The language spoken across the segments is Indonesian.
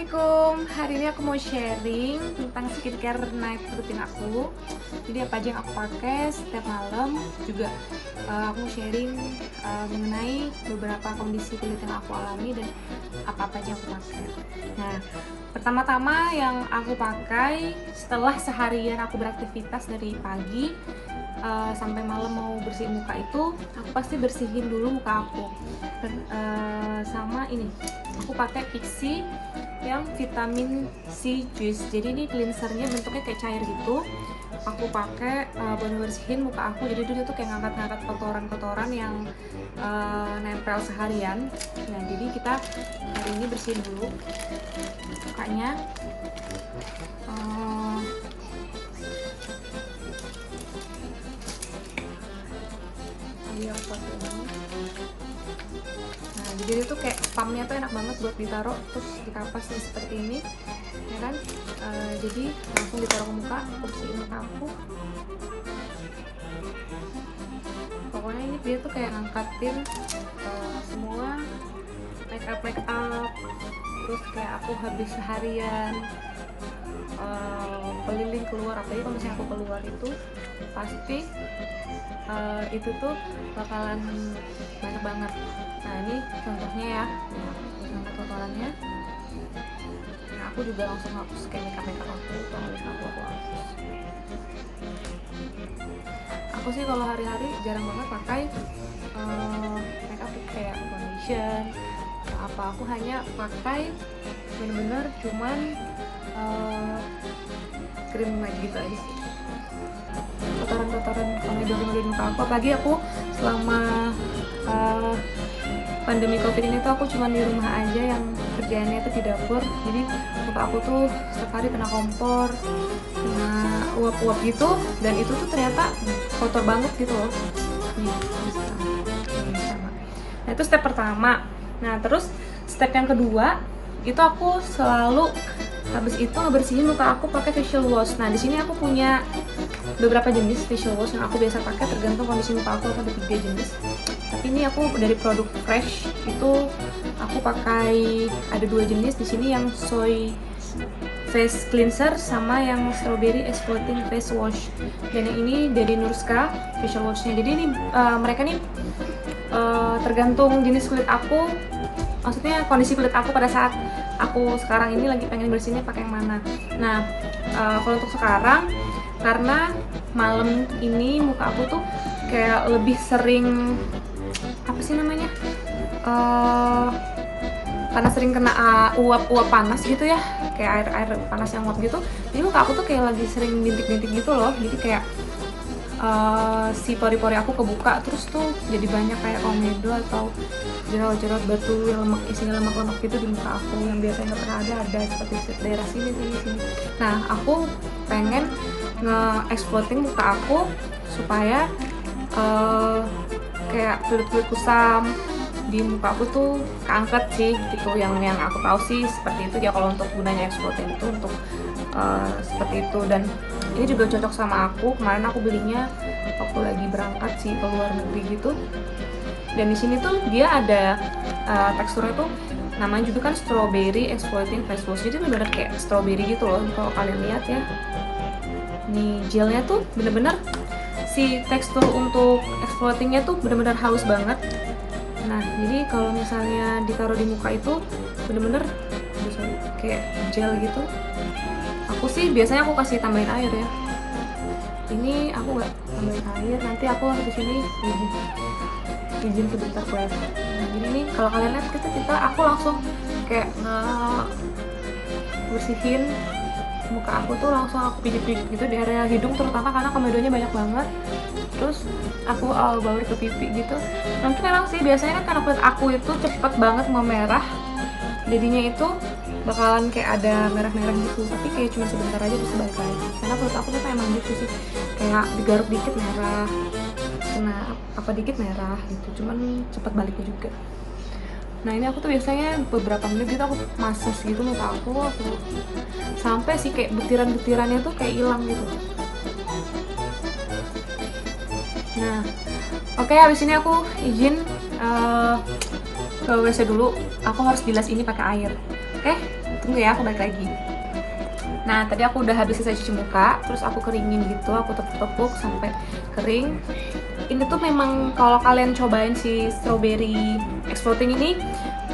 Assalamualaikum, hari ini aku mau sharing tentang skincare night rutin aku. Jadi apa aja yang aku pakai setiap malam. Juga aku mau sharing mengenai beberapa kondisi kulit yang aku alami dan apa-apa aja yang aku pakai. Nah, pertama-tama yang aku pakai setelah seharian aku beraktivitas dari pagi sampai malam mau bersihin muka itu, aku pasti bersihin dulu muka aku. Dan sama ini, aku pakai Pixi yang vitamin C juice. Jadi ini cleansernya bentuknya kayak cair gitu. Aku pakai buat bersihin muka aku. Jadi dia tuh kayak ngangkat-ngangkat kotoran-kotoran yang nempel seharian. Nah, jadi kita hari ini bersihin dulu mukanya. Nah, jadi itu kayak spamnya tuh enak banget buat ditaruh terus dikapas nih seperti ini, ya kan? Jadi langsung ditaruh ke muka, bersihin muka aku. Pokoknya ini dia tuh kayak ngangkatin semua make up, terus kayak aku habis seharian keliling keluar, apalagi kalau misalnya aku keluar itu pasti itu tuh bakalan banyak banget. Nah, ini contohnya ya, angkat kotorannya. Nah, aku juga langsung hapus kayak makeup aku, kalau habis aku hapus. Aku sih kalau hari-hari jarang banget pakai makeup kayak foundation apa, aku hanya pakai bener-bener cuman krim matte gitu aja sih. Kotoran-kotoran komedor di muka aku, apalagi aku selama pandemi covid ini tuh aku cuma di rumah aja, yang kerjaannya itu di dapur. Jadi muka aku tuh setiap hari kena kompor, kena uap-uap gitu, dan itu tuh ternyata kotor banget gitu loh. Nih, sama. Nah, itu step pertama. Nah, terus step yang kedua itu aku selalu habis itu ngebersihin muka aku pakai facial wash. Nah, di sini aku punya beberapa jenis facial wash yang aku biasa pakai, tergantung kondisi muka aku, ada 3 jenis. Tapi ini aku dari produk Fresh, itu aku pakai ada 2 jenis di sini, yang soy face cleanser sama yang strawberry exfoliating face wash. Dan yang ini dari Nurska facial washnya. Jadi ini mereka nih tergantung jenis kulit aku, maksudnya kondisi kulit aku pada saat aku sekarang ini lagi pengen bersihnya pakai yang mana. Nah, kalau untuk sekarang, karena malam ini muka aku tuh kayak lebih sering apa sih namanya, karena sering kena uap-uap panas gitu ya, kayak air panas yang uap gitu. Jadi muka aku tuh kayak lagi sering bintik-bintik gitu loh. Jadi kayak si pori-pori aku kebuka, terus tuh jadi banyak kayak komedo atau jerawat-jerawat batu yang isinya lemak-lemak gitu di muka aku, yang biasanya nggak pernah ada seperti daerah sini. Nah, aku pengen nge-exploiting muka aku supaya kayak kulit-kulit kusam di muka aku tuh keangkat sih gitu. Yang aku tahu sih seperti itu ya, kalau untuk gunanya exploiting itu untuk seperti itu. Dan ini juga cocok sama aku, kemarin aku belinya waktu lagi berangkat sih ke luar negeri gitu. Dan di sini tuh dia ada teksturnya tuh namanya juga kan strawberry exfoliating face wash. Jadi bener-bener kayak strawberry gitu loh kalau kalian lihat ya. Nih gelnya tuh bener-bener si tekstur untuk exfoliatingnya tuh bener-bener halus banget. Nah, jadi kalau misalnya ditaruh di muka itu bener-bener kayak gel gitu. Aku sih biasanya aku kasih tambahin air ya. Ini aku nggak tambahin air, nanti aku di sini izin sebentar gue. Nah, jadi nih kalau kalian lihat aku langsung kayak bersihin muka aku tuh, langsung aku pijit-pijit gitu di area hidung terutama, karena komedonya banyak banget. Terus aku baur ke pipi gitu. Mungkin memang sih biasanya kan karena kulit aku itu cepet banget memerah, jadinya itu bakalan kayak ada merah-merah gitu, tapi kayak cuma sebentar aja terus balik lagi. Karena kulit aku tuh emang gitu sih, kayak digaruk dikit merah, kena apa dikit merah gitu, cuman cepet baliknya juga. Nah, ini aku tuh biasanya beberapa menit gitu aku massage gitu muka aku sampai sih kayak butiran-butirannya tuh kayak hilang gitu. Nah, oke, habis ini aku izin ke WC dulu. Aku harus bilas ini pakai air. Oke, Tunggu ya, aku balik lagi. Nah, tadi aku udah habis selesai cuci muka, terus aku keringin gitu, aku tepuk-tepuk sampai kering. Ini tuh memang kalau kalian cobain si strawberry exploding ini,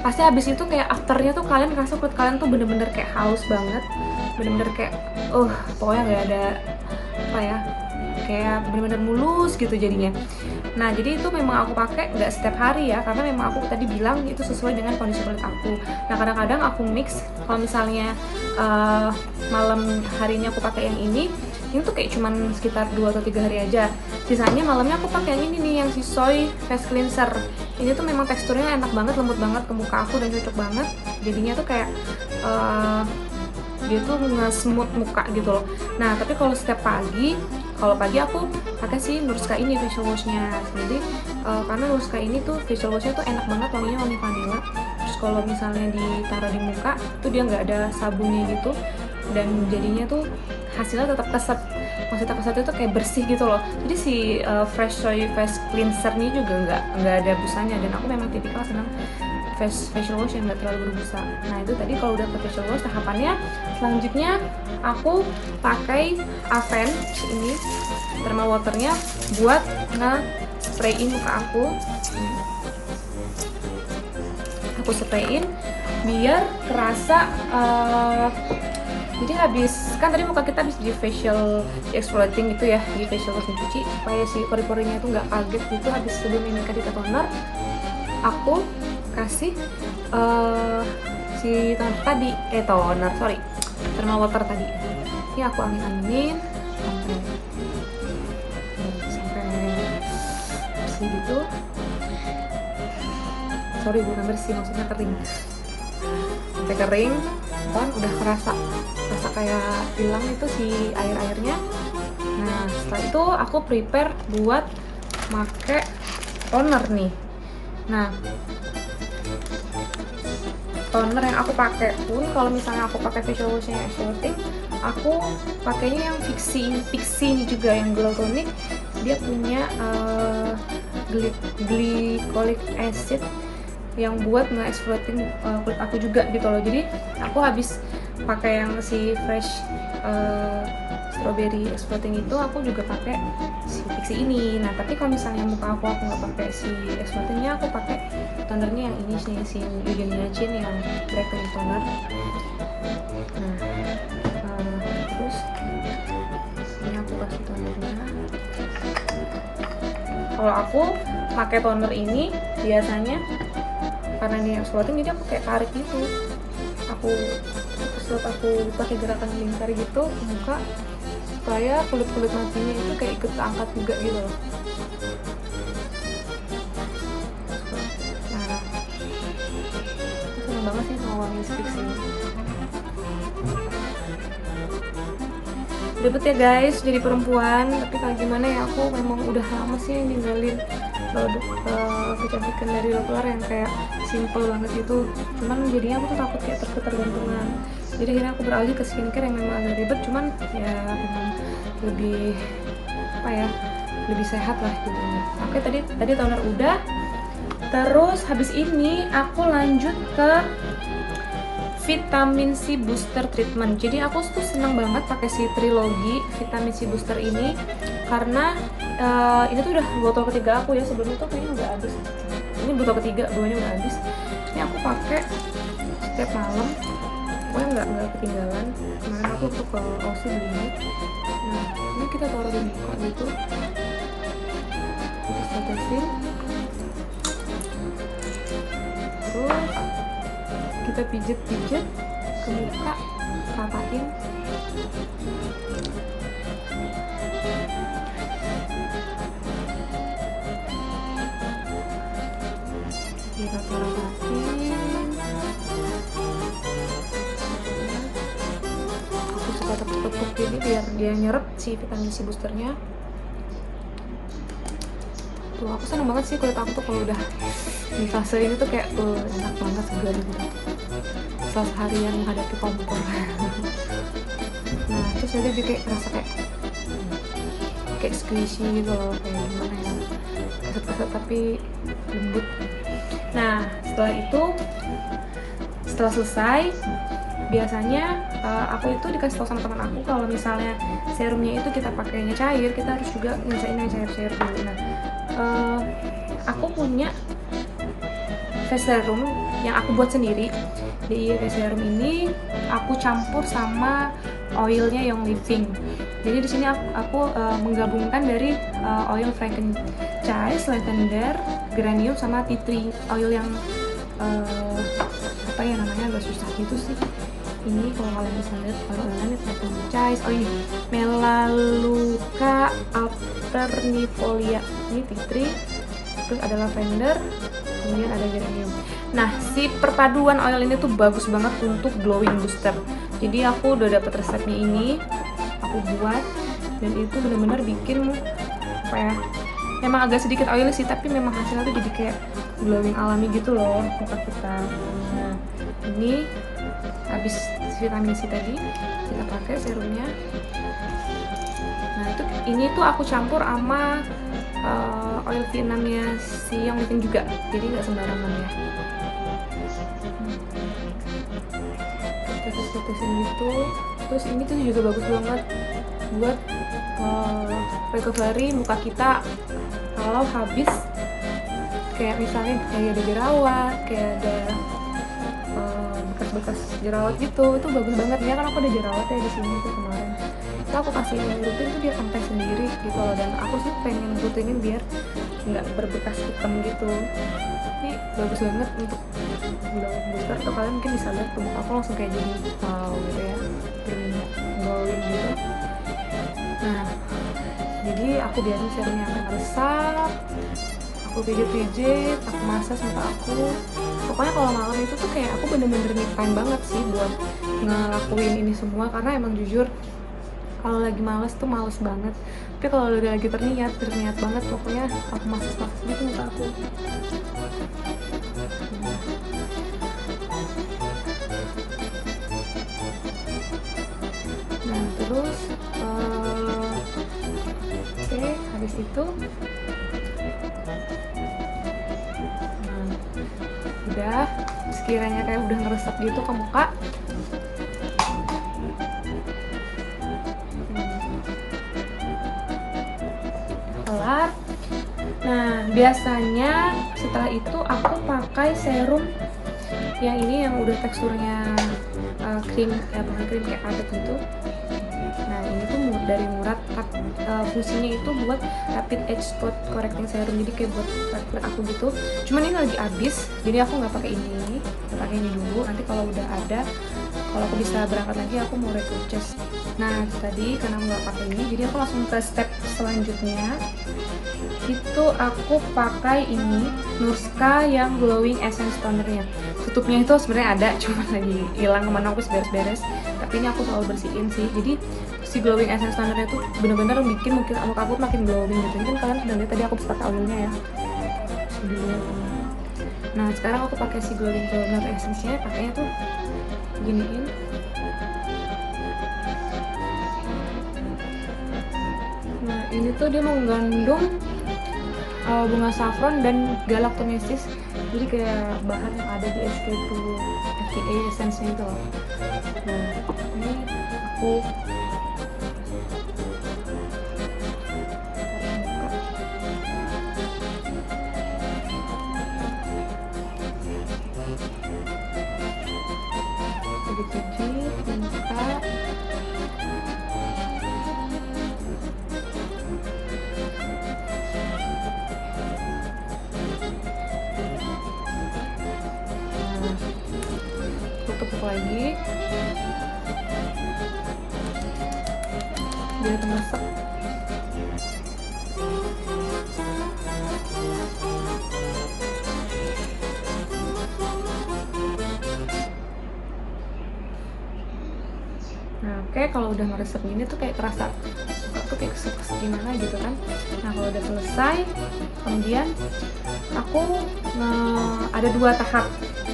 pasti habis itu kayak afternya tuh kalian ngerasa kulit kalian tuh bener-bener kayak halus banget, bener-bener kayak pokoknya nggak ada apa ya, kayak bener-bener mulus gitu jadinya. Nah, jadi itu memang aku pakai nggak setiap hari ya, karena memang aku tadi bilang itu sesuai dengan kondisi kulit aku. Nah, kadang-kadang aku mix, kalau misalnya malam harinya aku pakai yang ini tuh kayak cuman sekitar 2 atau 3 hari aja. Sisanya malamnya aku pakai yang ini nih, yang si Soy Face Cleanser. Ini tuh memang teksturnya enak banget, lembut banget ke muka aku dan cocok banget. Jadinya tuh kayak dia tuh nge-smooth muka gitu loh. Nah, tapi kalau setiap pagi, aku pakai si Nurska ini facial washnya. Jadi karena Nurska ini tuh facial washnya tuh enak banget, wanginya wangi vanilla. Terus kalau misalnya ditaruh di muka tuh dia nggak ada sabunnya gitu, dan jadinya tuh hasilnya tetap keset. Maksudnya keset itu kayak bersih gitu loh. Jadi si Fresh Soy Face Cleanser ini juga nggak ada busanya, dan aku memang tipikal senang facial wash yang nggak terlalu berbusa. Nah, itu tadi kalau udah ke facial wash, tahapannya selanjutnya aku pakai Avène ini thermal waternya buat nge-sprayin muka aku. Aku sprayin biar kerasa jadi habis kan tadi muka kita habis di facial exfoliating gitu ya, di facial wash cuci supaya si pori-porinya itu nggak kaget gitu. Habis sebelum ini kita toner, aku kasih si thermal water tadi. Ini aku angin-anginin sampai bersih gitu. Sorry, bukan bersih, maksudnya kering. Sampai kering, kan udah kerasa kayak hilang itu si air-airnya. Nah, setelah itu aku prepare buat make toner nih. Nah, toner yang aku pakai pun, kalau misalnya aku pakai facial washnya exfoliating, aku pakainya yang Pixi ini juga, yang glow tonic. Dia punya glycolic acid yang buat nge-exfoliating kulit aku juga gitu loh. Jadi aku habis pakai yang si fresh strawberry exfoliating itu, aku juga pakai si Pixi ini. Nah, tapi kalau misalnya muka aku nggak pakai si exfoliatingnya, aku pakai tonernya yang ini sih, si Eugenia Chin yang brightening toner. Nah, terus ini aku kasih tonernya. Kalau aku pakai toner ini biasanya karena ini exfoliating, jadi aku kayak tarik gitu. Aku pakai gerakan lingkar gitu ke muka supaya kulit matinya itu kayak ikut keangkat juga gitu loh. Nah, aku seneng banget sih sama wangi Pixi ini. Ribet ya guys jadi perempuan, tapi kalau gimana ya, aku memang udah lama sih ninggalin produk kecantikan dari luar yang kayak simple banget itu. Cuman jadinya aku tuh takut kayak ketergantungan. Jadi akhirnya aku beralih ke skincare yang memang agak ribet, cuman ya memang lebih lebih sehat lah gitu. Oke, tadi toner udah. Terus habis ini aku lanjut ke vitamin C booster treatment. Jadi aku tuh seneng banget pakai si Trilogy vitamin C booster ini karena ini tuh udah botol ketiga aku ya. Sebelumnya tuh kayaknya udah habis. Ini botol ketiga, duanya udah habis. Ini aku pakai setiap malam. Pokoknya nggak ketinggalan. Kemarin aku tuh ke Aussie beli. Nah, ini kita taruh di muka gitu. Kita tetesin. Terus kita pijet-pijet ke muka, rapatin. Kita rapatin. Aku suka tepuk-tepuk jadi biar dia nyerap si vitamin C boosternya. Tuh, aku seneng banget sih kulit aku tuh kalau udah di fase ini tuh kayak enak banget, segar gitu. Setelah seharian menghadapi kompor. Nah, terus dia kayak ngerasa kayak squishy gitu loh, kayak gimana ya, keset-keset tapi lembut. Nah, setelah selesai biasanya aku itu dikasih tahu sama teman aku kalau misalnya serumnya itu kita pakainya cair, kita harus juga ngerjain yang cair-cair dulu. Nah, aku punya face serum yang aku buat sendiri. Di face serum ini aku campur sama oilnya Young Living. Jadi di sini aku menggabungkan dari oil frankincense, lavender, geranium sama tea tree. Oil yang apa ya namanya, agak susah gitu sih. Ini kalau kalian bisa lihat oilnya frankincense. Oh ini Melaleuca alternifolia, ini tea tree, terus ada lavender, kemudian ada geranium. Nah, si perpaduan oil ini tuh bagus banget untuk glowing booster. Jadi aku udah dapet resepnya ini, aku buat, dan itu bener-bener bikin apa ya, memang agak sedikit oily sih, tapi memang hasilnya tuh jadi kayak glowing alami gitu loh muka kita. Nah, ini habis vitamin C tadi kita pakai serumnya. Nah, ini tuh aku campur sama oil Vietnamnya si Young Living juga, jadi nggak sembarangan ya. Tetes-tetesin gitu. Terus ini tuh juga bagus banget buat recovery muka kita kalau habis kayak misalnya kayak ada jerawat, kayak ada bekas-bekas jerawat gitu. Itu bagus banget ya, kan aku ada jerawat ya di sini tuh kemarin. Itu aku kasih rutin tuh dia sampai sendiri gitu loh, dan aku sih pengen rutinin biar nggak berbekas hitam gitu. Ini bagus banget untuk glowing booster. Tuh kalian mungkin bisa lihat tuh muka aku langsung kayak jadi wow gitu ya, glowing gitu. Nah, jadi aku biarin serumnya sampai meresap, aku pijit-pijit, aku massage muka aku. Pokoknya kalau malam itu tuh kayak aku bener-bener me time banget sih buat ngelakuin ini semua, karena emang jujur kalau lagi males tuh males banget, tapi kalau udah lagi terniat banget, pokoknya aku massage gitu muka aku. Nah terus oke, habis itu udah sekiranya kayak udah ngeresep gitu ke muka, kelar. Nah biasanya setelah itu aku pakai serum yang ini yang udah teksturnya krim, bukan krim, kayak padat gitu. Nah ini tuh dari Murad, fungsinya itu buat rapid age spot correcting serum, jadi kayak buat kulit aku gitu. Cuman ini lagi habis, jadi aku nggak pakai ini, pakai ini dulu. Nanti kalau udah ada, kalau aku bisa berangkat lagi, aku mau repurchase. Nah tadi karena nggak pakai ini, jadi aku langsung ke step selanjutnya. Itu aku pakai ini Nurska yang glowing essence tonernya. Tutupnya itu sebenarnya ada, cuma lagi hilang kemana, aku beres-beres. Tapi ini aku selalu bersihin sih. Jadi si glowing essence tonernya tuh bener-bener bikin mungkin muka aku makin glowing gitu. Mungkin kalian sudah lihat tadi aku pakai oilnya ya. Nah sekarang aku pakai si glowing toner essence-nya, pakainya tuh giniin. Nah ini tuh dia mengandung bunga saffron dan galactonesis, jadi kayak bahan yang ada di SK2 essence-nya itu loh. Nah ini aku pijit-pijit muka. Tutup lagi biar masak. Nah oke, kalau udah meresep gini tuh kayak kerasa muka tuh kayak kesel gimana gitu kan. Nah kalau udah selesai, kemudian aku ada 2 tahap.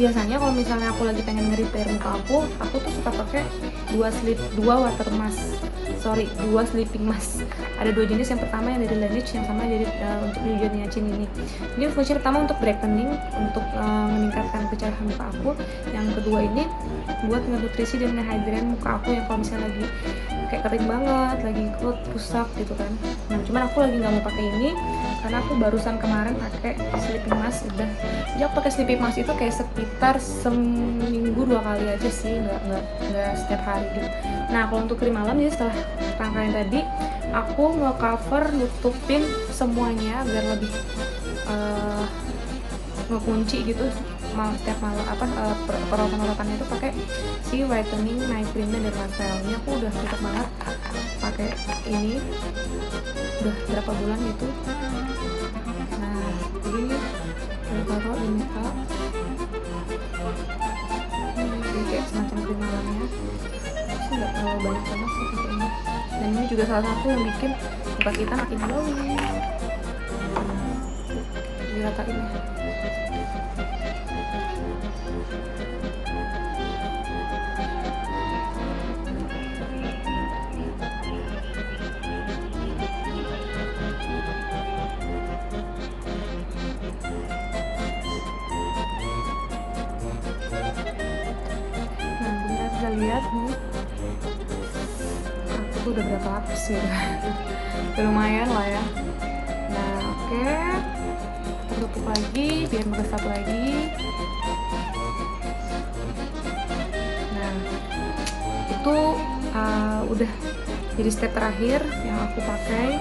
Biasanya kalau misalnya aku lagi pengen nge-repair muka aku tuh suka pakai 2 water mask dua sleeping mask. Ada dua jenis, yang pertama yang dari Laneige, yang sama dari untuk New Niacin ini. Ini fungsi pertama untuk brightening, untuk meningkatkan pencerahan muka aku. Yang kedua ini buat nutrisi dan ngehydrate muka aku yang kalau misalnya lagi kayak kering banget, lagi rusak gitu kan. Nah cuman aku lagi nggak mau pakai ini karena aku barusan kemarin pakai sleeping mask udah. Jadi aku pakai sleeping mask itu kayak sekitar seminggu 2 kali aja sih, nggak setiap hari gitu. Nah kalau untuk krim malam, jadi setelah rangkaian tadi aku mau cover nutupin semuanya biar lebih ngekunci gitu setiap malam perawatan-perawatannya itu pakai si whitening night creamnya dari Marvel. Ini aku udah cocok banget pakai ini udah berapa bulan gitu. Nah ini udah taruh di muka, jadi kayak semacam krim malamnya sih, nggak terlalu banyak banget sih pakai ini. Dan ini juga salah satu yang bikin muka kita makin glowing. Diratain ya. Lihat nih aku udah berapa lapis ya. Udah lumayan lah ya. Nah oke, tutup lagi biar meresap lagi. Nah itu udah jadi step terakhir yang aku pakai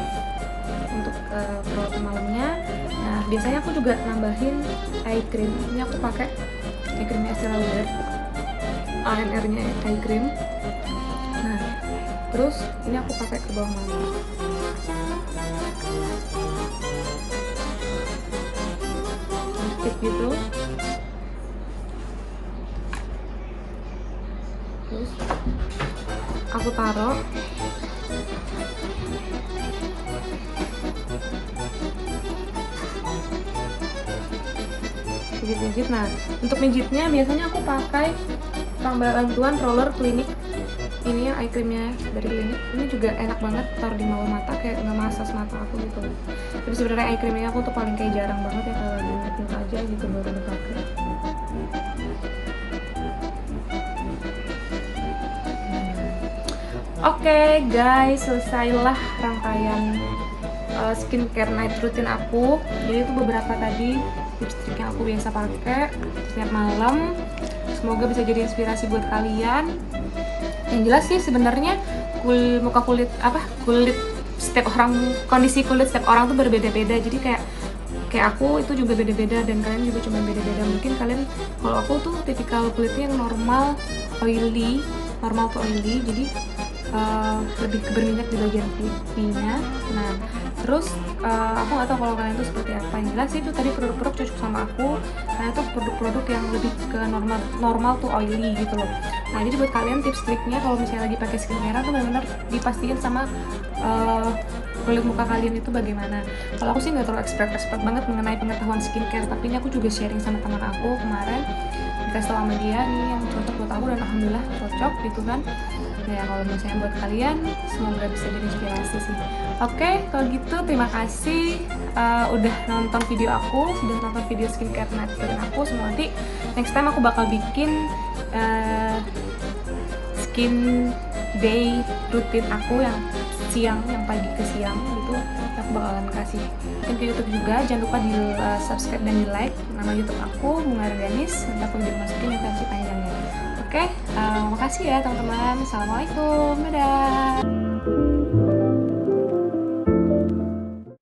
untuk perawatan malamnya. Nah biasanya aku juga nambahin eye cream. Ini aku pakai eye creamnya Estee Lauder, ANR-nya eye cream. Nah, terus ini aku pakai ke bawah mata. Sedikit gitu. Terus aku taruh. Pijit-pijit. Nah, untuk pijitnya biasanya aku pakai bantuan roller Clinique. Ini yang eye creamnya dari Clinique. Ini juga enak banget, taruh di bawah mata kayak nggak masas mata aku gitu. Tapi sebenarnya eye creamnya aku tuh paling kayak jarang banget ya, kalau di muka aja gitu baru dipakai. Oke guys, selesailah rangkaian skincare night routine aku. Jadi itu beberapa tadi tips trik yang aku biasa pakai setiap malam. Semoga bisa jadi inspirasi buat kalian. Yang jelas sih sebenarnya kulit setiap orang, kondisi kulit setiap orang tuh berbeda-beda. Jadi kayak aku itu juga beda-beda dan kalian juga cuma beda-beda. Mungkin kalian, kalau aku tuh tipikal kulitnya yang normal to oily. Jadi lebih ke berminyak di bagian pipinya. Nah terus aku nggak tahu kalau kalian tuh seperti apa. Yang jelas sih itu tadi produk-produk cocok sama aku karena itu produk-produk yang lebih ke normal to oily gitu loh. Nah jadi buat kalian tips triknya kalau misalnya lagi pakai skincare tuh benar-benar dipastiin sama kulit muka kalian itu bagaimana. Kalau aku sih nggak terlalu expert banget mengenai pengetahuan skincare, tapi ini aku juga sharing sama teman aku kemarin, dikasih tau sama dia nih yang cocok buat aku dan alhamdulillah cocok gitu kan. Ya kalau misalnya buat kalian semoga bisa jadi inspirasi sih. Oke, kalau gitu terima kasih udah nonton video aku, sudah nonton video skincare night dari aku. Semoga nanti next time aku bakal bikin skin day rutin aku yang siang, yang pagi ke siang gitu. Aku bakalan kasih mungkin ke YouTube juga. Jangan lupa di subscribe dan di like nama YouTube aku, Bunga Organis. Nanti aku udah masukin versi panjangnya. Oke, makasih ya teman-teman. Assalamualaikum, dadah.